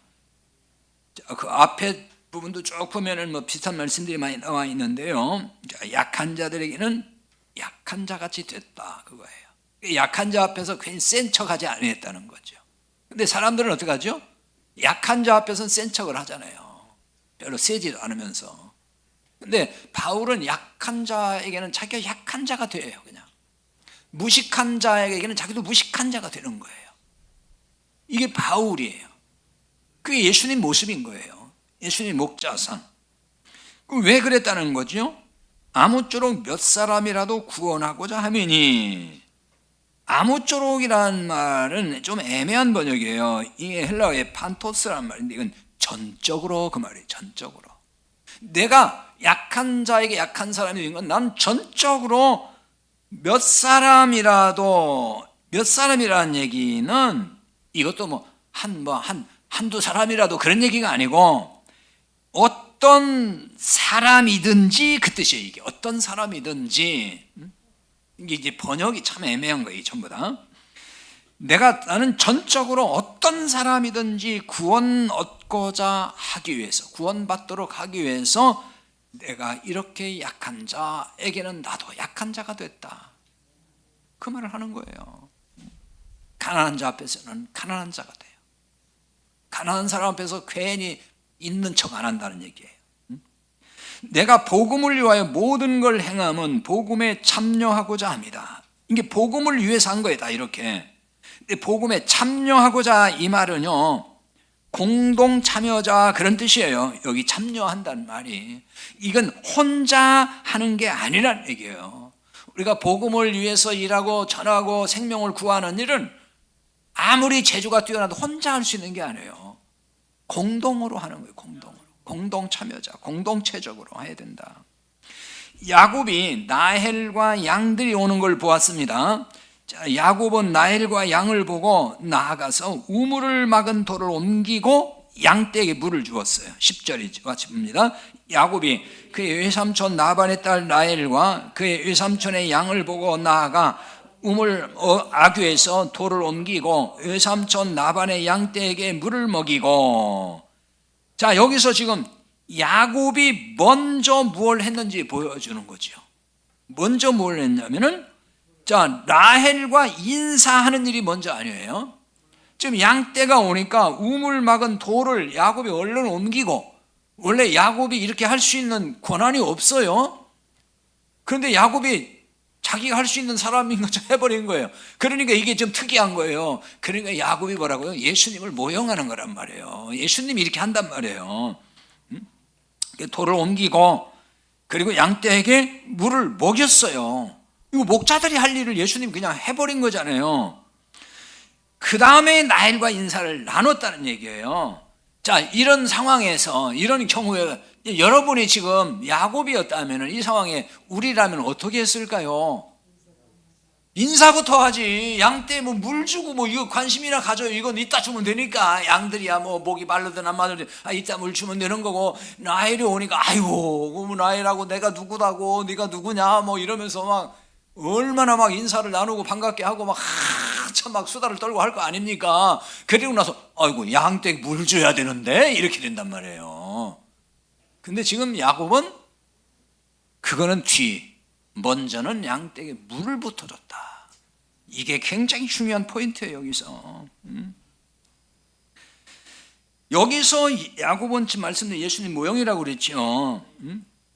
그 앞에 부분도 쭉 보면은 뭐 비슷한 말씀들이 많이 나와 있는데요. 약한 자들에게는 약한 자같이 됐다 그거예요. 약한 자 앞에서 괜히 센 척하지 않았다는 거죠. 근데 사람들은 어떻게 하죠? 약한 자 앞에서는 센 척을 하잖아요. 별로 세지도 않으면서. 근데 바울은 약한 자에게는 자기가 약한 자가 돼요. 그냥 무식한 자에게는 자기도 무식한 자가 되는 거예요. 이게 바울이에요. 그게 예수님 모습인 거예요. 예수님 목자상. 왜 그랬다는 거죠? 아무쪼록 몇 사람이라도 구원하고자 함이니. 아무쪼록이라는 말은 좀 애매한 번역이에요. 이게 헬라어의 판토스라는 말인데 이건 전적으로 그 말이에요. 전적으로. 내가 약한 자에게 약한 사람이 된 건 난 전적으로 몇 사람이라는 얘기는 이것도 한두 사람이라도 그런 얘기가 아니고 어떤 사람이든지 그 뜻이에요. 이게 어떤 사람이든지. 이게 이제 번역이 참 애매한 거예요. 전부 다. 나는 전적으로 어떤 사람이든지 구원 얻고자 하기 위해서, 구원받도록 하기 위해서 내가 이렇게 약한 자에게는 나도 약한 자가 됐다. 그 말을 하는 거예요. 가난한 자 앞에서는 가난한 자가 돼요. 가난한 사람 앞에서 괜히 있는 척 안 한다는 얘기예요. 내가 복음을 위하여 모든 걸 행함은 복음에 참여하고자 합니다. 이게 복음을 위해서 한 거예요. 다 이렇게. 복음에 참여하고자 이 말은요, 공동 참여자 그런 뜻이에요. 여기 참여한다는 말이. 이건 혼자 하는 게 아니란 얘기예요. 우리가 복음을 위해서 일하고 전하고 생명을 구하는 일은 아무리 재주가 뛰어나도 혼자 할 수 있는 게 아니에요. 공동으로 하는 거예요. 공동 참여자, 공동체적으로 해야 된다. 야곱이 나헬과 양들이 오는 걸 보았습니다. 자, 야곱은 나헬과 양을 보고 나아가서 우물을 막은 돌을 옮기고 양떼에게 물을 주었어요. 10절이죠. 같이 봅니다. 야곱이 그의 외삼촌 나반의 딸 나헬과 그의 외삼촌의 양을 보고 나아가 우물 아귀에서 돌을 옮기고 외삼촌 나반의 양떼에게 물을 먹이고. 자, 여기서 지금 야곱이 먼저 무엇을 했는지 보여주는 거죠. 먼저 뭘 했냐면은, 자, 라헬과 인사하는 일이 먼저 아니에요. 지금 양떼가 오니까 우물 막은 돌을 야곱이 얼른 옮기고 원래 야곱이 이렇게 할 수 있는 권한이 없어요. 그런데 야곱이 자기가 할 수 있는 사람인 것처럼 해버린 거예요. 그러니까 이게 좀 특이한 거예요. 그러니까 야곱이 뭐라고요? 예수님을 모형하는 거란 말이에요. 예수님이 이렇게 한단 말이에요. 돌을 옮기고 그리고 양떼에게 물을 먹였어요. 이거 목자들이 할 일을 예수님 그냥 해버린 거잖아요. 그 다음에 나일과 인사를 나눴다는 얘기예요. 자, 이런 상황에서, 이런 경우에 여러분이 지금 야곱이었다면 이 상황에 우리라면 어떻게 했을까요? 인사부터 하지. 양떼 뭐 물 주고 뭐 이거 관심이나 가져요. 이건 이따 주면 되니까. 양들이야 뭐 목이 마르든 안 마르든 이따 물 주면 되는 거고. 나일이 오니까 아이고 뭐 나일하고 내가 누구다고 네가 누구냐 뭐 이러면서 막 얼마나 막 인사를 나누고 반갑게 하고 막 한참 막 수다를 떨고 할 거 아닙니까? 그리고 나서 아이고 양떼 물 줘야 되는데 이렇게 된단 말이에요. 근데 지금 야곱은 그거는 뒤, 먼저는 양떼에게 물을 붓어줬다. 이게 굉장히 중요한 포인트예요. 여기서 야곱은 지금 말씀드린 예수님 모형이라고 그랬죠.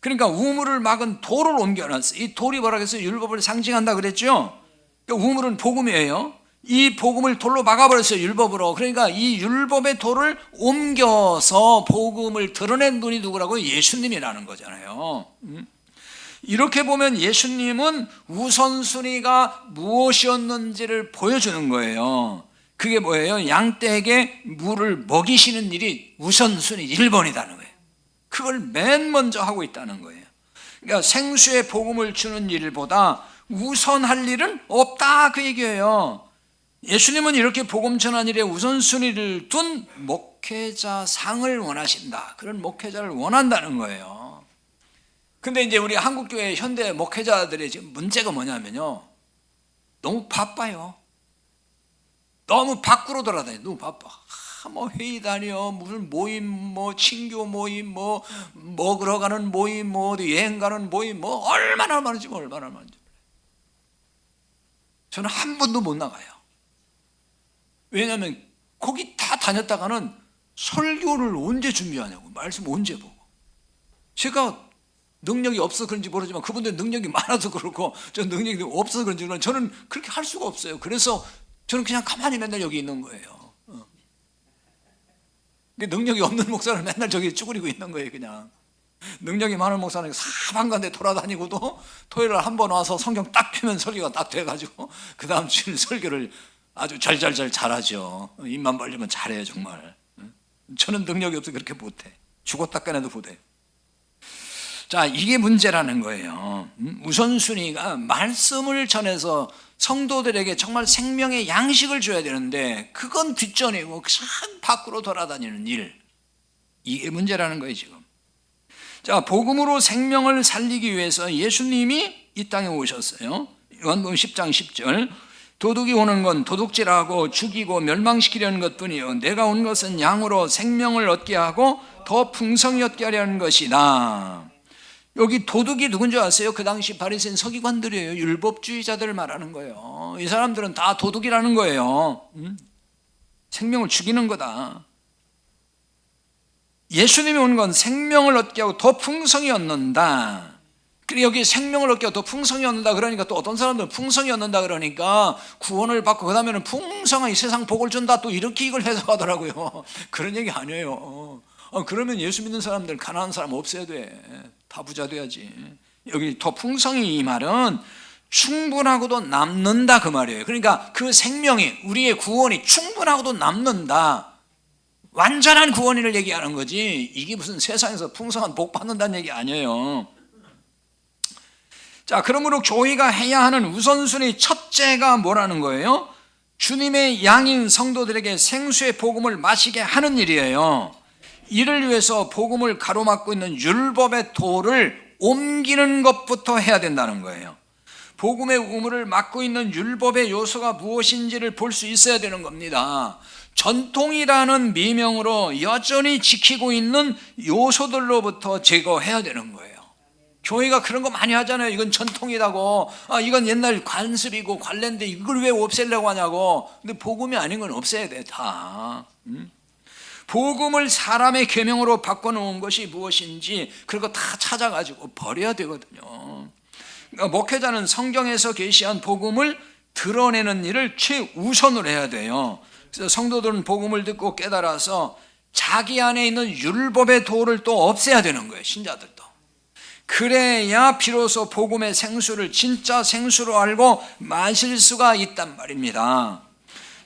그러니까 우물을 막은 돌을 옮겨놨어요. 이 돌이 뭐라고 해서 율법을 상징한다 그랬죠. 그러니까 우물은 복음이에요. 이 복음을 돌로 막아버렸어요. 율법으로. 그러니까 이 율법의 돌을 옮겨서 복음을 드러낸 분이 누구라고요? 예수님이라는 거잖아요. 이렇게 보면 예수님은 우선순위가 무엇이었는지를 보여주는 거예요. 그게 뭐예요? 양떼에게 물을 먹이시는 일이 우선순위 1번이라는 거예요. 그걸 맨 먼저 하고 있다는 거예요. 그러니까 생수의 복음을 주는 일보다 우선할 일은 없다 그 얘기예요. 예수님은 이렇게 복음 전한 일에 우선순위를 둔 목회자 상을 원하신다. 그런 목회자를 원한다는 거예요. 근데 이제 우리 한국교회 현대 목회자들의 지금 문제가 뭐냐면요. 너무 바빠요. 너무 밖으로 돌아다녀요. 너무 바빠. 뭐 회의 다녀, 무슨 모임, 뭐 친교 모임, 뭐 먹으러 가는 모임, 뭐 어디 여행 가는 모임, 뭐 얼마나 많은지 얼마나 많은지. 저는 한 번도 못 나가요. 왜냐하면 거기 다 다녔다가는 설교를 언제 준비하냐고, 말씀 언제 보고. 제가 능력이 없어서 그런지 모르지만 그분들 능력이 많아서 그렇고 저 능력이 없어서 그런지 모르지만 저는 그렇게 할 수가 없어요. 그래서 저는 그냥 가만히 맨날 여기 있는 거예요. 능력이 없는 목사는 맨날 저기 쭈그리고 있는 거예요. 그냥 능력이 많은 목사는 사방간데 돌아다니고도 토요일에 한 번 와서 성경 딱 펴면 설교가 딱 돼가지고 그 다음 주일 설교를 아주 잘하죠. 입만 벌리면 잘해요 정말. 저는 능력이 없어서 그렇게 못해. 죽었다 깨내도 못해. 자, 이게 문제라는 거예요. 우선순위가 말씀을 전해서 성도들에게 정말 생명의 양식을 줘야 되는데 그건 뒷전이고 참 밖으로 돌아다니는 일. 이게 문제라는 거예요 지금. 자, 복음으로 생명을 살리기 위해서 예수님이 이 땅에 오셨어요. 요한복음 10장 10절. 도둑이 오는 건 도둑질하고 죽이고 멸망시키려는 것뿐이요 내가 온 것은 양으로 생명을 얻게 하고 더 풍성히 얻게 하려는 것이다. 여기 도둑이 누군지 아세요? 그 당시 바리새인 서기관들이에요. 율법주의자들을 말하는 거예요. 이 사람들은 다 도둑이라는 거예요. 생명을 죽이는 거다. 예수님이 온 건 생명을 얻게 하고 더 풍성히 얻는다. 그리고 여기 생명을 얻게 하고 더 풍성히 얻는다 그러니까 또 어떤 사람들은 풍성히 얻는다 그러니까 구원을 받고 그 다음에는 풍성한 이 세상 복을 준다 또 이렇게 이걸 해석하더라고요. 그런 얘기 아니에요. 그러면 예수 믿는 사람들 가난한 사람 없어야 돼. 다 부자 돼야지. 여기 더 풍성히 이 말은 충분하고도 남는다 그 말이에요. 그러니까 그 생명이 우리의 구원이 충분하고도 남는다. 완전한 구원을 얘기하는 거지 이게 무슨 세상에서 풍성한 복 받는다는 얘기 아니에요. 자, 그러므로 교회가 해야 하는 우선순위 첫째가 뭐라는 거예요? 주님의 양인 성도들에게 생수의 복음을 마시게 하는 일이에요. 이를 위해서 복음을 가로막고 있는 율법의 돌을 옮기는 것부터 해야 된다는 거예요. 복음의 우물을 막고 있는 율법의 요소가 무엇인지를 볼 수 있어야 되는 겁니다. 전통이라는 미명으로 여전히 지키고 있는 요소들로부터 제거해야 되는 거예요. 교회가 그런 거 많이 하잖아요. 이건 전통이라고. 이건 옛날 관습이고 관례인데 이걸 왜 없애려고 하냐고. 근데 복음이 아닌 건 없애야 돼 다. 복음을 사람의 계명으로 바꿔놓은 것이 무엇인지 그리고 다 찾아가지고 버려야 되거든요. 그러니까 목회자는 성경에서 계시한 복음을 드러내는 일을 최우선으로 해야 돼요. 그래서 성도들은 복음을 듣고 깨달아서 자기 안에 있는 율법의 도를 또 없애야 되는 거예요. 신자들도. 그래야 비로소 복음의 생수를 진짜 생수로 알고 마실 수가 있단 말입니다.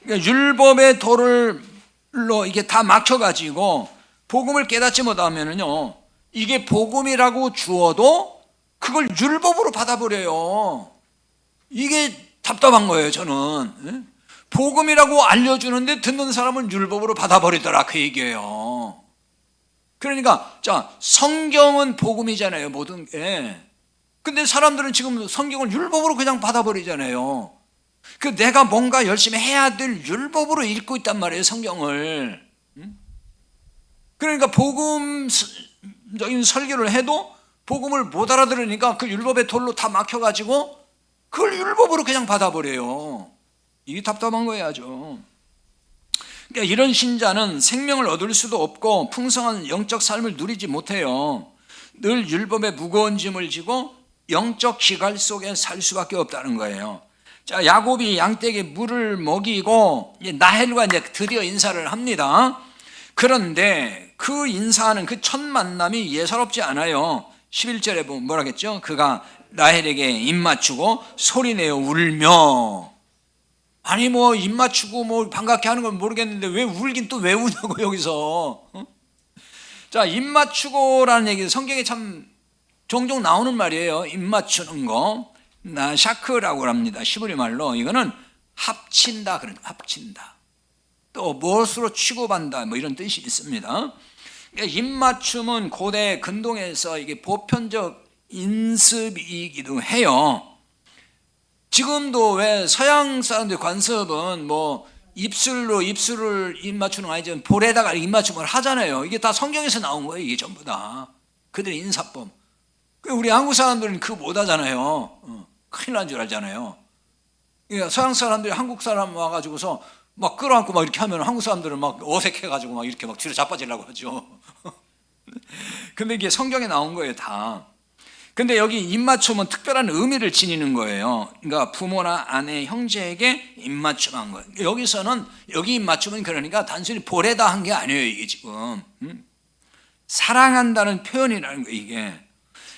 그러니까 율법의 도를로 이게 다 막혀가지고 복음을 깨닫지 못하면은요, 이게 복음이라고 주어도 그걸 율법으로 받아버려요. 이게 답답한 거예요, 저는. 복음이라고 알려주는데 듣는 사람은 율법으로 받아버리더라, 그 얘기예요. 그러니까 자, 성경은 복음이잖아요, 모든 게. 근데 사람들은 지금 성경을 율법으로 그냥 받아버리잖아요. 그 내가 뭔가 열심히 해야 될 율법으로 읽고 있단 말이에요, 성경을. 그러니까 복음적인 설교를 해도 복음을 못 알아들으니까 그 율법의 돌로 다 막혀가지고 그걸 율법으로 그냥 받아버려요. 이게 답답한 거예요, 아주. 그러니까 이런 신자는 생명을 얻을 수도 없고 풍성한 영적 삶을 누리지 못해요. 늘 율법의 무거운 짐을 지고 영적 기갈 속에 살 수밖에 없다는 거예요. 자, 야곱이 양떼에게 물을 먹이고 라헬과 이제 드디어 인사를 합니다. 그런데 그 인사하는 그 첫 만남이 예사롭지 않아요. 11절에 보면 뭐라겠죠? 그가 라헬에게 입 맞추고 소리내어 울며. 아니 뭐 입 맞추고 뭐 반갑게 하는 건 모르겠는데 왜 울긴 또 왜 우냐고 여기서. 자, 입 맞추고라는 얘기 성경에 참 종종 나오는 말이에요. 입 맞추는 거. 나샤크라고 합니다. 시브리 말로. 이거는 합친다, 그런 합친다. 또 무엇으로 취급한다, 뭐 이런 뜻이 있습니다. 그러니까 입맞춤은 고대 근동에서 이게 보편적 인습이기도 해요. 지금도 왜 서양 사람들 관습은 뭐 입술로 입술을 입맞추는 거 아니지만 볼에다가 입맞춤을 하잖아요. 이게 다 성경에서 나온 거예요. 이게 전부 다 그들의 인사법. 우리 한국 사람들은 그거 못 하잖아요. 큰일 난 줄 알잖아요. 그러니까 서양 사람들이 한국 사람 와가지고서 막 끌어안고 막 이렇게 하면 한국 사람들은 막 어색해가지고 막 이렇게 막 뒤로 자빠지려고 하죠. 근데 이게 성경에 나온 거예요, 다. 근데 여기 입맞춤은 특별한 의미를 지니는 거예요. 그러니까 부모나 아내, 형제에게 입맞춤한 거예요. 여기서는 여기 입맞춤은 그러니까 단순히 볼에다 한 게 아니에요, 이게 지금. 사랑한다는 표현이라는 거예요, 이게.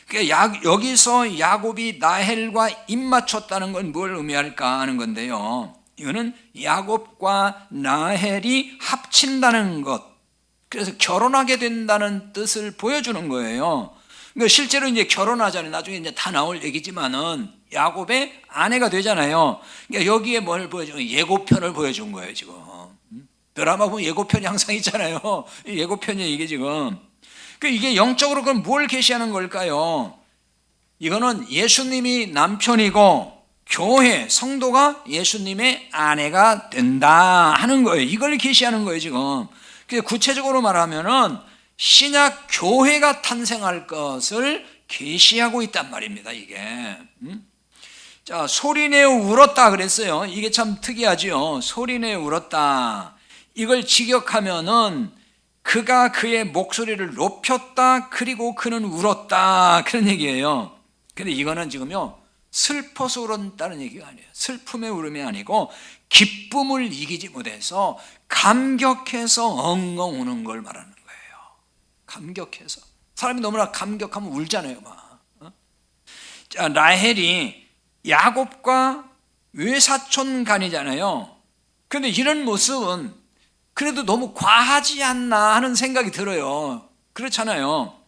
그러니까 여기서 야곱이 라헬과 입맞췄다는 건 뭘 의미할까 하는 건데요. 이거는 야곱과 라헬이 합친다는 것, 그래서 결혼하게 된다는 뜻을 보여주는 거예요. 그러니까 실제로 이제 결혼하잖아요. 나중에 이제 다 나올 얘기지만은 야곱의 아내가 되잖아요. 그러니까 여기에 뭘 보여준 거예요? 예고편을 보여준 거예요, 지금. 드라마 보면 예고편이 항상 있잖아요. 예고편이 이게 지금. 이게 영적으로 그럼 뭘 계시하는 걸까요? 이거는 예수님이 남편이고 교회, 성도가 예수님의 아내가 된다 하는 거예요. 이걸 계시하는 거예요, 지금. 구체적으로 말하면은 신약 교회가 탄생할 것을 계시하고 있단 말입니다, 이게. 자, 소리내어 울었다 그랬어요. 이게 참 특이하죠. 소리내어 울었다. 이걸 직역하면은 그가 그의 목소리를 높였다, 그리고 그는 울었다, 그런 얘기예요. 근데 이거는 지금요, 슬퍼서 울었다는 얘기가 아니에요. 슬픔의 울음이 아니고 기쁨을 이기지 못해서 감격해서 엉엉 우는 걸 말하는 거예요. 감격해서. 사람이 너무나 감격하면 울잖아요, 막. 자, 라헬이 야곱과 외사촌 간이잖아요. 그런데 이런 모습은 그래도 너무 과하지 않나 하는 생각이 들어요. 그렇잖아요.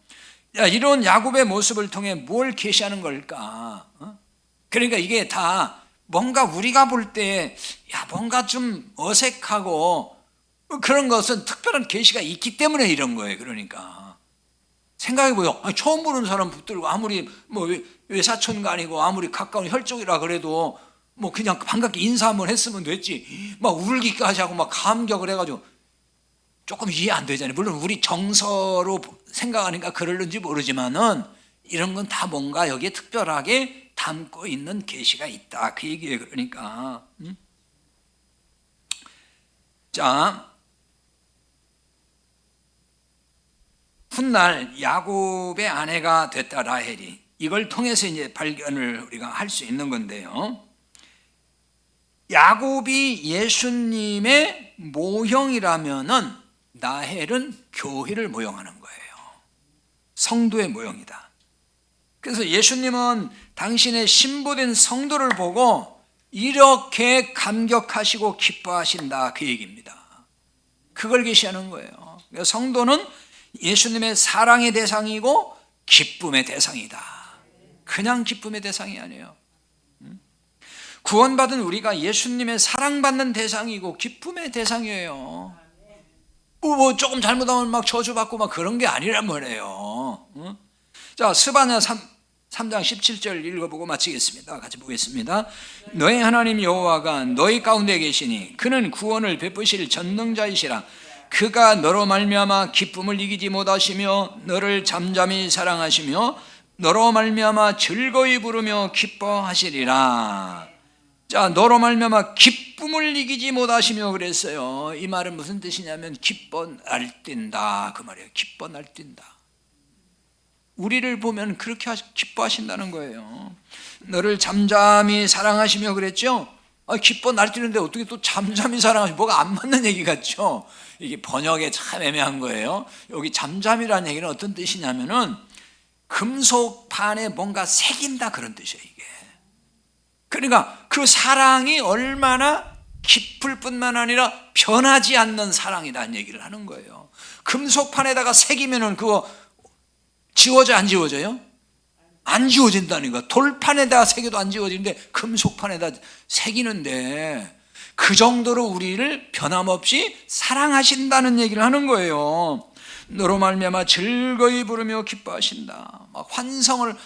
야, 이런 야곱의 모습을 통해 뭘 계시하는 걸까? 그러니까 이게 다 뭔가 우리가 볼 때 뭔가 좀 어색하고 그런 것은 특별한 계시가 있기 때문에 이런 거예요. 그러니까 생각해보요. 처음 보는 사람들과 아무리 뭐 외사촌가 아니고 아무리 가까운 혈족이라 그래도 뭐 그냥 반갑게 인사 한번 했으면 됐지. 막 울기까지 하고 막 감격을 해가지고 조금 이해 안 되잖아요. 물론 우리 정서로 생각하니까 그럴는지 모르지만은 이런 건 다 뭔가 여기에 특별하게 담고 있는 계시가 있다, 그 얘기예요. 그러니까 자, 훗날 야곱의 아내가 됐다 라헬이. 이걸 통해서 이제 발견을 우리가 할 수 있는 건데요. 야곱이 예수님의 모형이라면은 라헬은 교회를 모형하는 거예요. 성도의 모형이다. 그래서 예수님은 당신의 신부된 성도를 보고 이렇게 감격하시고 기뻐하신다, 그 얘기입니다. 그걸 계시하는 거예요. 성도는 예수님의 사랑의 대상이고 기쁨의 대상이다. 그냥 기쁨의 대상이 아니에요. 구원받은 우리가 예수님의 사랑받는 대상이고 기쁨의 대상이에요. 뭐 조금 잘못하면 막 저주받고 막 그런 게 아니란 말이에요. 자, 스바냐 3장 17절 읽어보고 마치겠습니다. 같이 보겠습니다. 너희 하나님 여호와가 너희 가운데 계시니 그는 구원을 베푸실 전능자이시라. 그가 너로 말미암아 기쁨을 이기지 못하시며 너를 잠잠히 사랑하시며 너로 말미암아 즐거이 부르며 기뻐하시리라. 자, 너로 말미암아 기쁨을 이기지 못하시며 그랬어요. 이 말은 무슨 뜻이냐면 기뻐 날뛴다, 그 말이에요. 기뻐 날뛴다. 우리를 보면 그렇게 기뻐하신다는 거예요. 너를 잠잠히 사랑하시며 그랬죠. 기뻐 날뛰는데 어떻게 또 잠잠히 사랑하시며, 뭐가 안 맞는 얘기 같죠. 이게 번역에 참 애매한 거예요. 여기 잠잠이라는 얘기는 어떤 뜻이냐면은 금속판에 뭔가 새긴다, 그런 뜻이에요. 이게 그러니까 그 사랑이 얼마나 깊을 뿐만 아니라 변하지 않는 사랑이라는 얘기를 하는 거예요. 금속판에다가 새기면은 그거 지워져, 안 지워져요? 안 지워진다는 거야. 돌판에다가 새겨도 안 지워지는데 금속판에다 새기는데 그 정도로 우리를 변함없이 사랑하신다는 얘기를 하는 거예요. 너로 말미암아 즐거이 부르며 기뻐하신다. 막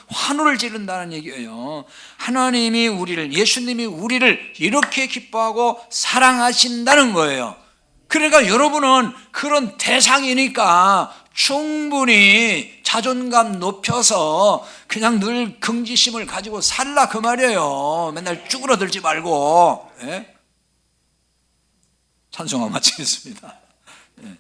환호를 지른다는 얘기예요. 하나님이 우리를, 예수님이 우리를 이렇게 기뻐하고 사랑하신다는 거예요. 그러니까 여러분은 그런 대상이니까 충분히 자존감 높여서 그냥 늘 긍지심을 가지고 살라, 그 말이에요. 맨날 쭈그러들지 말고. 예? 찬송하 마치겠습니다. 예.